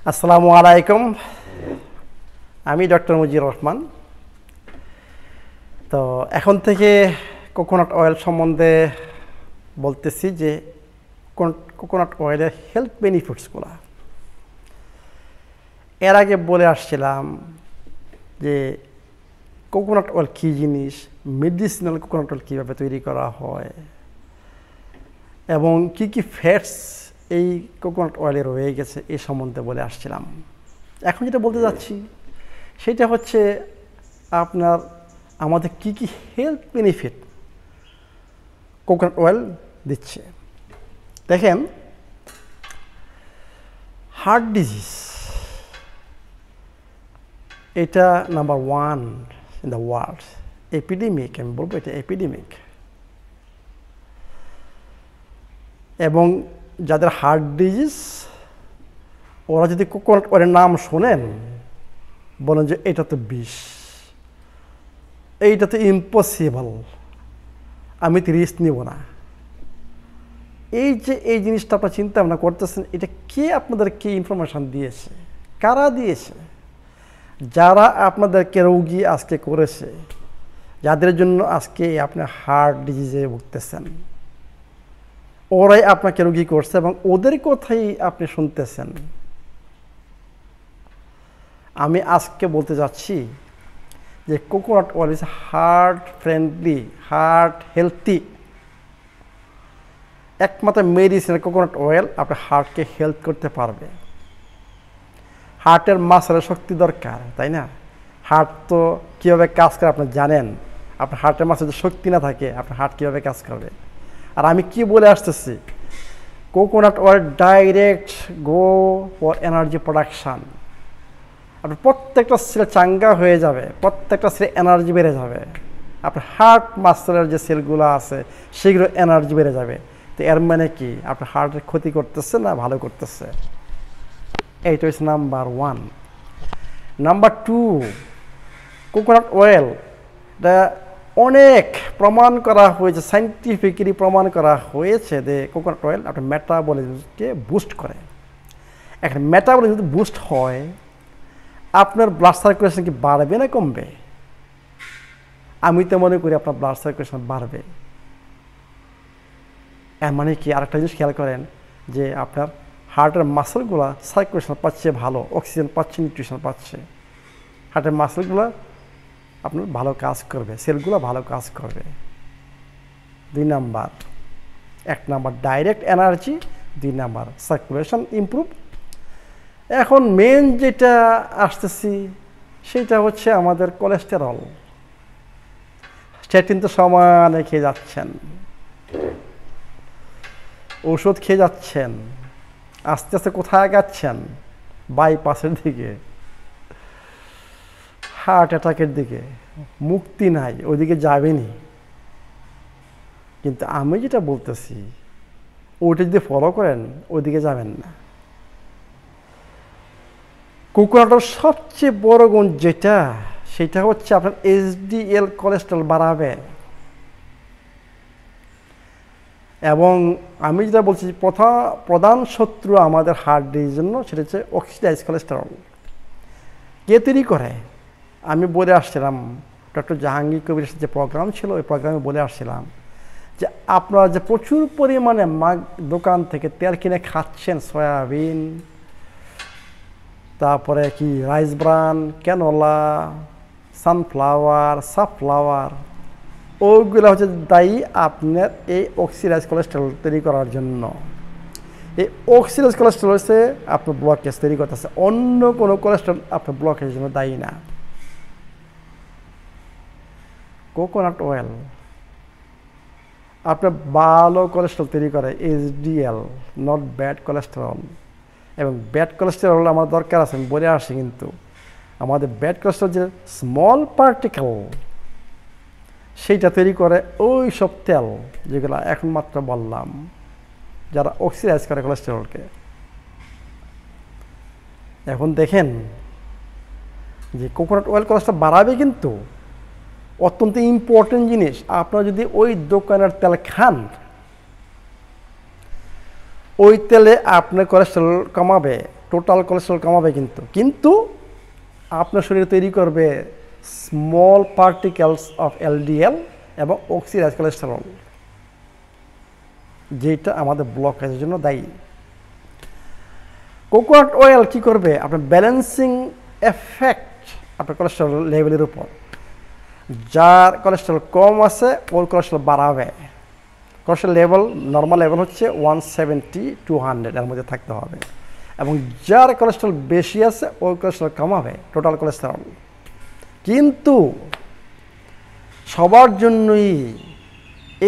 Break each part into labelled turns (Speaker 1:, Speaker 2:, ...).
Speaker 1: আসসালামু আলাইকুম, আমি ডক্টর মুজিবুর রহমান। তো এখন থেকে কোকোনাট অয়েল সম্বন্ধে বলতেছি যে কোকোনাট অয়েলের হেলথ বেনিফিটসগুলো। এর আগে বলে আসছিলাম যে কোকোনাট অয়েল কী জিনিস, মেডিসিনাল কোকোনাট অয়েল কীভাবে তৈরি করা হয় এবং কি কি ফ্যাটস এই কোকোনাট অয়েলে রয়ে গেছে এই সম্বন্ধে বলে আসছিলাম। এখন যেটা বলতে যাচ্ছি সেটা হচ্ছে আমাদের কি কি হেলথ বেনিফিট কোকোনাট অয়েল দিচ্ছে। দেখেন, হার্ট ডিজিজ এটা number 1 in the world, epidemic. আমি বলবো এটা এপিডেমিক। এবং যাদের হার্ট ডিজিজ ওরা যদি কোকোনাট অয়েলের নাম শোনেন বলেন যে এটা তো বিষ, এইটা তো ইম্পসিবল, আমি তো রিস্ক নিব না। এই জিনিসটা আপনারা চিন্তা ভাবনা করতেছেন, এটা কে আপনাদেরকে ইনফরমেশান দিয়েছে, কারা দিয়েছে? যারা আপনাদেরকে রোগী আজকে করেছে, যাদের জন্য আজকে আপনি হার্ট ডিজিজে ভুগতেছেন, ওরাই আপনাকে রোগী করছে এবং ওদের কথাই আপনি শুনতেছেন। আমি আজকে বলতে যাচ্ছি যে coconut oil is heart friendly, heart healthy. একমাত্র মেডিসিন কোকোনাট অয়েল আপনার হার্টকে হেল্প করতে পারবে। হার্টের মাসলের শক্তি দরকার, তাই না? হার্ট তো কীভাবে কাজ করে আপনি জানেন। আপনার হার্টের মাসে যদি শক্তি না থাকে আপনার হার্ট কীভাবে কাজ করবে? আর আমি কি বলে আসতেছি, coconut oil direct go for energy production. আপনার প্রত্যেকটা সেল চাঙ্গা হয়ে যাবে, প্রত্যেকটা সেলে এনার্জি বেড়ে যাবে। আপনার হার্ট মাসলের যে সেলগুলো আছে সেগুলো এনার্জি বেড়ে যাবে। তো এর মানে কি আপনার হার্টের ক্ষতি করতেছে না ভালো করতেছে? এইটা হচ্ছে নাম্বার 1। নাম্বার 2, কোকোনাট অয়েল অনেক প্রমাণ করা হয়েছে, সাইন্টিফিক্যালি প্রমাণ করা হয়েছে যে কোকোনাট অয়েল আপনার মেটাবলিজমকে বুস্ট করে। এখন মেটাবলিজম যদি বুস্ট হয় আপনার ব্লাড সার্কুলেশন কি বাড়বে না কমবে? আমি তো মনে করি আপনার ব্লাড সার্কুলেশন বাড়বে। এর মানে কি আরেকটা জিনিস খেয়াল করেন যে আপনার হার্টের মাসেলগুলো সার্কুলেশন পাচ্ছে ভালো, অক্সিজেন পাচ্ছে, নিউট্রিশন পাচ্ছে। হার্টের মাসেলগুলো আপনার ভালো কাজ করবে, সেলগুলো ভালো কাজ করবে। 2 number, 1 number direct energy, 2 number circulation improve. এখন মেন যেটা আসতেছি সেটা হচ্ছে আমাদের কোলেস্টেরল। স্ট্যাটিন তো সমানে খেয়ে যাচ্ছেন, ওষুধ খেয়ে যাচ্ছেন, আস্তে আস্তে কোথায় যাচ্ছেন? বাইপাসের দিকে, হার্ট অ্যাটাকের দিকে। মুক্তি নাই, ওইদিকে যাবেনি। কিন্তু আমি যেটা বলতেছি ওইটা যদি ফলো করেন ওইদিকে যাবেন না। কোকোনাটের সবচেয়ে বড় গুণ যেটা, সেটা হচ্ছে আপনার এইচডিএল কোলেস্টেরল বাড়াবে। এবং আমি যেটা বলছি প্রধান শত্রু আমাদের হার্ট ডিজিজের জন্য সেটা হচ্ছে অক্সিডাইজ কোলেস্টেরল। কে তৈরি করে? আমি বলে আসছিলাম, ডক্টর জাহাঙ্গীর কবির যে প্রোগ্রাম ছিল ওই প্রোগ্রামে বলে আসছিলাম যে আপনারা যে প্রচুর পরিমাণে দোকান থেকে তেল কিনে খাচ্ছেন, সয়াবিন, তারপরে কি রাইস ব্রান, ক্যানোলা, সানফ্লাওয়ার, ওইগুলো হচ্ছে দায়ী আপনার এই অক্সিডাইজ কোলেস্টেরল তৈরি করার জন্য। এই অক্সিডাইজ কোলেস্টেরল হচ্ছে আপনার ব্লকেজ তৈরি করতেছে, অন্য কোনো কোলেস্টেরল আপনার ব্লকেজের জন্য দায়ী না। কোকোনাট অয়েল আপনার ভালো কোলেস্টেরল তৈরি করে, এইচডিএল, নট ব্যাড কোলেস্টেরল। এবং ব্যাড কোলেস্টেরল আমার দরকার আছে, আমি বলে আসি। কিন্তু আমাদের ব্যাড কোলেস্টেরল যে স্মল পার্টিকেল সেইটা তৈরি করে ওই সব তেল যেগুলো এখন মাত্র বললাম, যারা অক্সিডাইজ করে কোলেস্টেরলকে। এখন দেখেন যে কোকোনাট অয়েল কোলেস্টেরল বাড়াবে, কিন্তু অত্যন্ত ইম্পর্টেন্ট জিনিস, আপনারা যদি ওই দোকানের তেল খান ওই তেলে আপনার কোলেস্টেরল কমাবে, টোটাল কোলেস্টেরল কমাবে, কিন্তু আপনার শরীরে তৈরি করবে স্মল পার্টিকেলস অফ এলডিএল এবং অক্সিডাইজ কোলেস্টেরল, যেটা আমাদের ব্লকেজের জন্য দায়ী। কোকোনাট অয়েল কি করবে? আপনার ব্যালেন্সিং এফেক্ট আপনার কোলেস্টেরল লেভেলের উপর। যার কোলেস্টেরল কম আছে ওর কোলেস্টেরল বাড়াবে। কোলেস্টেরল লেভেল নর্মাল লেভেল হচ্ছে 170-200 এর মধ্যে থাকতে হবে, এবং যার কোলেস্টেরল বেশি আছে ওর কোলেস্টেরল কমাবে, টোটাল কোলেস্টেরল। কিন্তু সবার জন্যই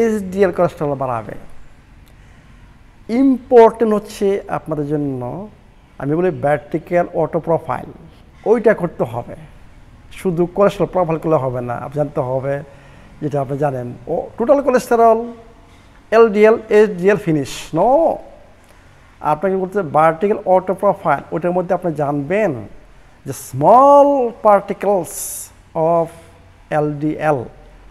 Speaker 1: এইচডিএল কোলেস্টেরল বাড়াবে। ইম্পর্টেন্ট হচ্ছে আপনাদের জন্য, আমি বলি ভার্টিক্যাল অটো প্রোফাইল, ওইটা করতে হবে। শুধু কোলেস্টেরল প্রোফাইল করলে হবে না, আপনি জানতে হবে যেটা আপনি জানেন ও total cholesterol, LDL, HDL, finish. No, আপনাকে বলতে ভার্টিক্যাল অটো প্রোফাইল, ওইটার মধ্যে আপনি জানবেন যে স্মল পার্টিকেলস অফ এলডিএল,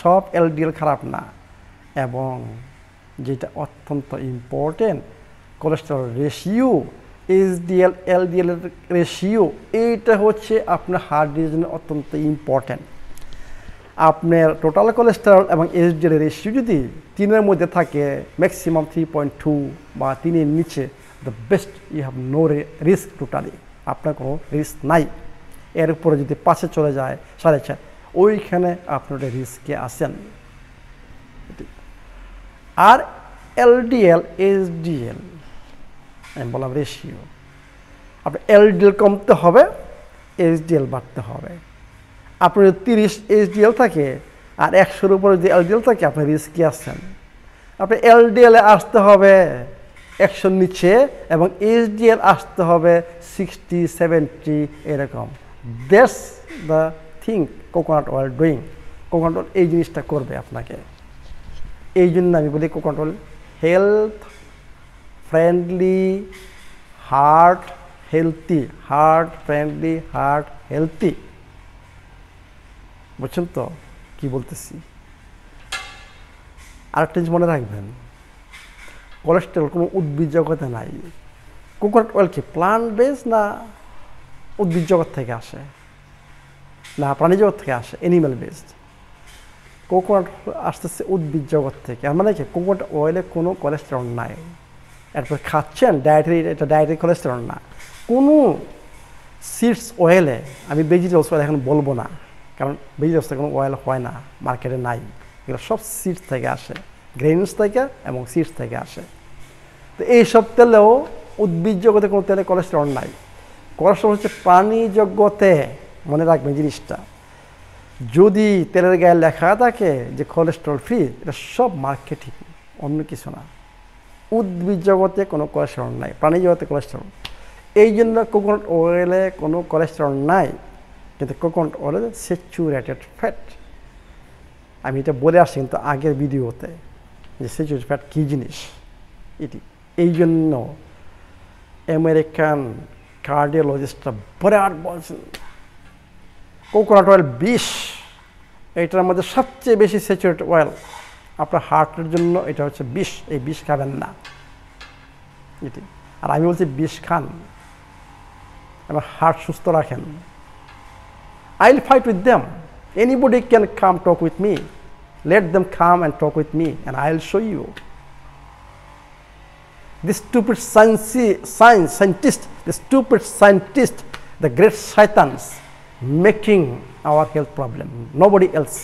Speaker 1: সব এলডিএল খারাপ না, এবং যেটা অত্যন্ত important cholesterol ratio, HDL LDL এর রেশিও, এইটা হচ্ছে আপনার হার্ট ডিজিজের জন্য অত্যন্ত ইম্পর্টেন্ট। আপনার টোটাল কোলেস্টেরল এবং এইচডিএল এর রেশিও যদি 3-এর মধ্যে থাকে, ম্যাক্সিমাম 3.2 বা 3-এর নিচে, the best, you have no risk totally, আপনার কোনো রিস্ক নাই। এর উপরে যদি 5-এ চলে যায়, 4.5, ওইখানে আপনার রিস্কে আসেন। আর এলডিএল, এইচডিএল, আমি বললাম রেশিও, আপনার এলডিএল কমতে হবে, এইচডিএল বাড়তে হবে। আপনার যদি 30 এইচডিএল থাকে আর 100-এর উপরে যদি এলডিএল থাকে, আপনি রিস্কে আসছেন। আপনি এলডিএলে আসতে হবে 100-র নিচে, এবং এইচডিএল আসতে হবে 60-70 এরকম। That's the thing coconut oil doing. Coconut oil এই জিনিসটা করবে আপনাকে। এই জন্য আমি বলি coconut oil health friendly, heart healthy, heart friendly, heart healthy. বুঝছেন তো কি বলতেছি? আরেকটা জিনিস মনে রাখবেন, কোলেস্টেরল কোনো উদ্ভিদ জগতে নাই। কোকোনাট অয়েল কি প্লান্ট বেস না উদ্ভিদ জগৎ থেকে আসে, না প্রাণী জগৎ থেকে আসে, অ্যানিম্যাল বেসড? কোকোনাট আসতেছে উদ্ভিদ জগৎ থেকে। আর মানে কি, কোকোনাট অয়েলে কোনো কোলেস্টেরল নাই। এরপর খাচ্ছেন ডায়েটারি, এটা ডায়েটারি কোলেস্টেরল না। কোনো সিডস অয়েলে, আমি ভেজিটেবলস অয়েল এখন বলবো না, কারণ ভেজিটেবলস থেকে কোনো অয়েল হয় না, মার্কেটে নাই। এগুলো সব সিডস থেকে আসে, গ্রেনস থেকে এবং সিডস থেকে আসে। তো এইসব তেলেও উদ্ভিদ জগতে কোনো তেলে কোলেস্টেরল নাই। কোলেস্টেরল হচ্ছে প্রাণী জগতে, মনে রাখবেন জিনিসটা। যদি তেলের গায়ে লেখা থাকে যে কোলেস্টেরল ফ্রি, এটা সব মার্কেটিং, অন্য কিছু না। উদ্ভিদ জগতে কোনো কোলেস্টেরল নাই, প্রাণী জগতে কোলেস্টেরল। এই জন্য কোকোনাট অয়েলে কোনো কোলেস্টেরল নাই, কিন্তু কোকোনাট অয়েলে স্যাচুরেটেড ফ্যাট। আমি এটা বলে আসছি কিন্তু আগের ভিডিওতে যে স্যাচুরেটেড ফ্যাট কী জিনিস এটি। এই জন্য আমেরিকান কার্ডিওলজিস্টরা বিরাট বলছেন কোকোনাট অয়েল বিষ, এটার মধ্যে সবচেয়ে বেশি স্যাচুরেটেড অয়েল। আপনার হার্টের জন্য এটা হচ্ছে বিষ, এই বিষ খাবেন না এটি। আর আমি বলছি বিষ খান, আমার হার্ট সুস্থ রাখেন। I will fight with them, anybody can come talk with me, let them come and talk with me and I'll show you. This stupid scientist, the stupid scientist, the great shaitans making our health problem, nobody else.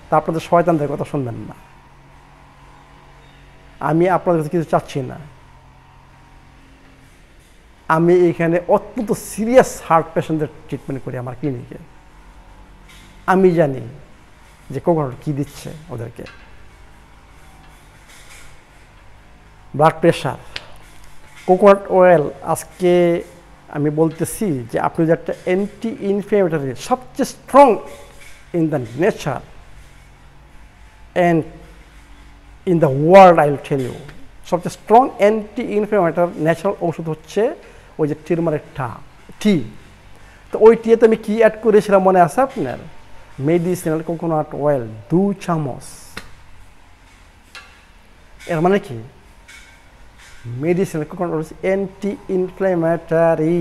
Speaker 1: তা আপনাদের শয়তানদের কথা শুনবেন না। আমি আপনাদের কাছে কিছু চাচ্ছি না। আমি এখানে অত্যন্ত সিরিয়াস হার্ট পেশেন্টদের ট্রিটমেন্ট করি আমার ক্লিনিকে। আমি জানি যে কোকোনাট কী দিচ্ছে ওদেরকে। ব্লাড প্রেশার, কোকোনাট অয়েল আজকে আমি বলতেছি যে আপনি যে একটা অ্যান্টি ইনফ্লেমেটরি, সবচেয়ে strong in the nature and in the world, I will tell you, সবচেয়ে স্ট্রং অ্যান্টি ইনফ্লেমেটরি ন্যাচারাল ওষুধ হচ্ছে ওই যে টিরমারের টি। তো ওই টিতে আমি কী অ্যাড করেছিলাম মনে আছে আপনার? মেডিসিনাল কোকোনাট অয়েল 2 চামচ, এর মানে কি medicine coconut oil anti inflammatory,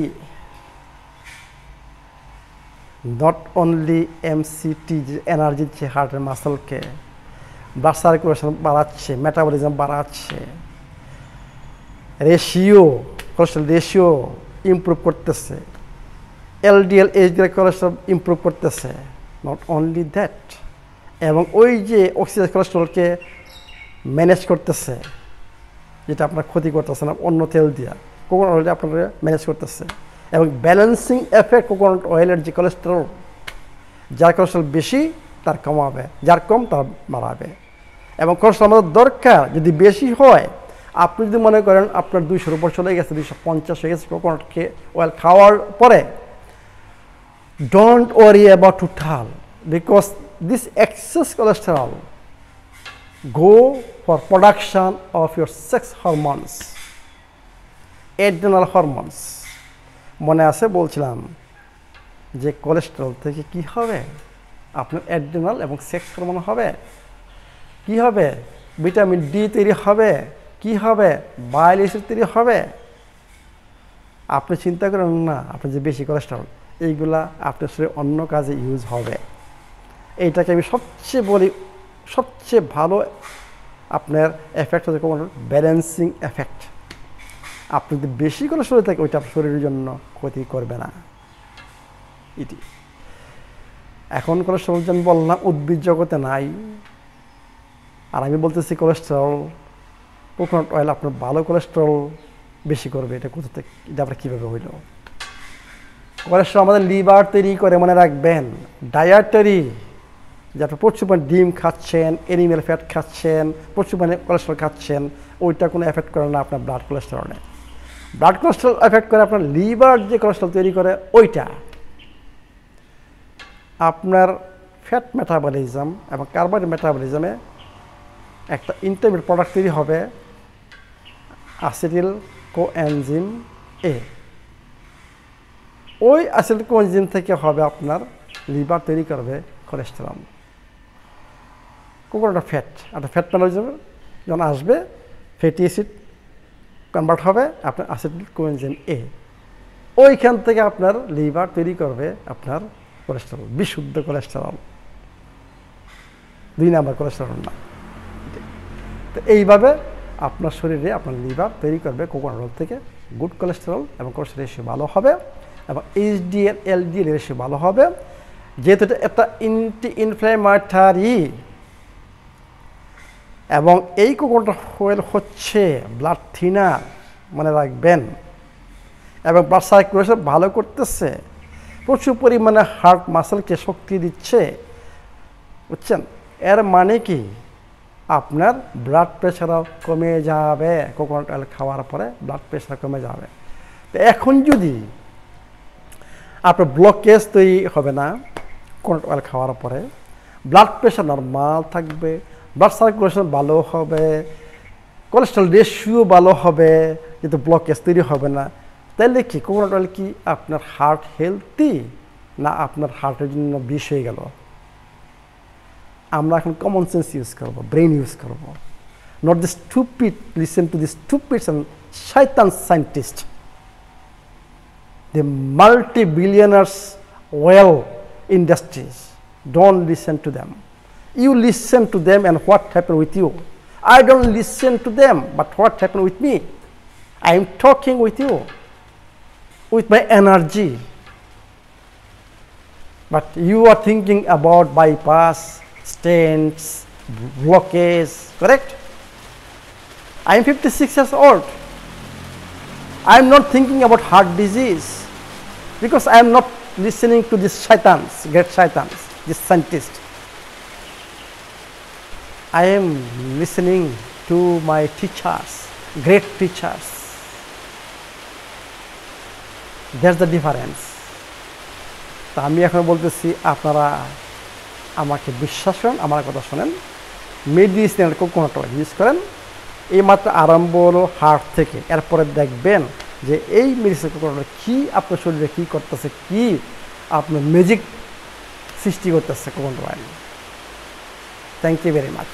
Speaker 1: not only MCT যে এনার্জি দিচ্ছে হার্টের মাসলকে, ব্লাড সার্কুলেশন বাড়াচ্ছে, মেটাবলিজম বাড়াচ্ছে, কোলেস্ট্রল রেশিও ইমপ্রুভ করতেছে, এলডিএল এইচডিএল কোলেস্ট্রল ইমপ্রুভ করতেছে। নট অনলি দ্যাট, এবং ওই যে অক্সিডাইজড কোলেস্ট্রলকে ম্যানেজ করতেছে, যেটা আপনার ক্ষতি করতেছে না অন্য তেল দিয়া, কোকোনাট অয়েলটা আপনার ম্যানেজ করতেছে। এবং ব্যালেন্সিং এফেক্ট কোকোনাট অয়েলের যে কোলেস্ট্রল, যার কোলেস্ট্রল বেশি তার কমাবে, যার কম তার বাড়াবে। এবং কোলেস্ট্রল আমাদের দরকার যদি বেশি হয়, আপনি যদি মনে করেন আপনার 200-র উপর চলে গেছে, 250 হয়ে গেছে কোকোনাট অয়েল খাওয়ার পরে, don't worry about total, because this excess cholesterol go for production of your sex hormones, adrenal hormones. মনে আছে বলছিলাম যে কোলেস্টেরল থেকে কি হবে, আপনার অ্যাড্রিনাল এবং সেক্স হরমোন হবে, কি হবে, ভিটামিন ডি তৈরি হবে, কি হবে, বাইল অ্যাসিড তৈরি হবে। আপনি চিন্তা করেন না, আপনার যে বেশি কোলেস্টেরল এইগুলা আপনার শরীরে অন্য কাজে ইউজ হবে। এইটাকে আমি সবচেয়ে ভালো আপনার এফেক্ট হচ্ছে কোকোনাট ব্যালেন্সিং এফেক্ট। আপনি যদি বেশি করে শরীর থাকে ওইটা আপনার শরীরের জন্য ক্ষতি করবে না। এটি এখন কোলেস্ট্রল যে আমি বললাম উদ্ভিদ জগতে নাই, আর আমি বলতেছি কোলেস্ট্রল কোকোনাট অয়েল আপনার ভালো কোলেস্ট্রল বেশি করবে। এটা কোথা থেকে, এটা আপনার কীভাবে হইল? কোলেস্ট্রল আমাদের লিভার তৈরি করে, মনে রাখবেন। ডায়েটারি, যে আপনি প্রচুর পরিমাণে ডিম খাচ্ছেন, অ্যানিমেল ফ্যাট খাচ্ছেন, প্রচুর পরিমাণে কোলেস্ট্রল খাচ্ছেন, ওইটা কোনো এফেক্ট করে না আপনার ব্লাড কোলেস্ট্রলে। ব্লাড কোলেস্ট্রল এফেক্ট করে আপনার লিভার যে কোলেস্ট্রল তৈরি করে ওইটা। আপনার ফ্যাট মেটাবলিজম এবং কার্বোহাইড্রেট মেটাবলিজমে একটা ইন্টারমিডিয়েট প্রোডাক্ট তৈরি হবে, অ্যাসিটিল কোএনজিম এ। ওই অ্যাসিটিল কোএনজিম থেকে হবে আপনার লিভার তৈরি করবে কোলেস্টেরল। কোকোনাট ফ্যাট, আপনার ফ্যাট মেটাবলিজম যখন আসবে, ফ্যাটি অ্যাসিড কনভার্ট হবে আপনার অ্যাসিটিল কোএনজিম এ। ওইখান থেকে আপনার লিভার তৈরি করবে আপনার কোলেস্টেরল, বিশুদ্ধ কোলেস্টেরল, 2 নাম্বার কোলেস্টেরল না। তো এইভাবে আপনার শরীরে আপনার লিভার তৈরি করবে কোকোনাট অয়েল থেকে গুড কোলেস্টেরল, এবং কোলেস্টেরল রেশিও ভালো হবে, এবং এইচডিএল এলডিএল রেশিও ভালো হবে। যেহেতু এটা একটা অ্যান্টি ইনফ্ল্যামেটরি, এবং এই কোকোনাট অয়েল হচ্ছে ব্লাড থিনার, মনে রাখবেন, এবং ব্লাড সার্কুলেশন ভালো করতেছে, প্রচুর পরিমাণে হার্ট মাসেলকে শক্তি দিচ্ছে, বুঝছেন? এর মানে কি আপনার ব্লাড প্রেশারও কমে যাবে, কোকোনাট অয়েল খাওয়ার পরে ব্লাড প্রেশার কমে যাবে। তো এখন যদি আপনার ব্লকেজ তৈরি হবে না কোকোনাট অয়েল খাওয়ার পরে, ব্লাড প্রেশার নর্মাল থাকবে, ব্লাড সার্কুলেশন ভালো হবে, কোলেস্ট্রল রেশিও ভালো হবে, কিন্তু ব্লকেজ তৈরি হবে না, তাহলে কি কোকোনাট অয়েল কি আপনার হার্ট হেলদি, না আপনার হার্টের জন্য বিষ হয়ে গেল? আমরা এখন কমন সেন্স ইউজ করবো, ব্রেন ইউজ করবো, not this stupid, listen to this stupids and শয়তান scientist, the multi-billionaires oil industries. Don't listen to them. You listen to them and what happened with you. I don't listen to them, but what happened with me? I am talking with you, with my energy. But you are thinking about bypass, stents, blockage, correct? I am 56 years old. I am not thinking about heart disease, because I am not listening to these shaitans, great shaitans, these scientists. I am listening to my teachers, great teachers. That's the difference. তা আমি এখন বলতেছি, আপনারা আমাকে বিশ্বাস করেন, আমার কথা শোনেন, মেডিসিনাল কোকোনাট অয়েল ইউজ করেন। এই মাত্র আরম্ভ হলো হার্ট থেকে, এরপরে দেখবেন যে এই মেডিসিন কোকোনাট কী আপনার শরীরে কী করতেছে, কী আপনার ম্যাজিক সৃষ্টি করতেছে coconut oil. Thank you very much.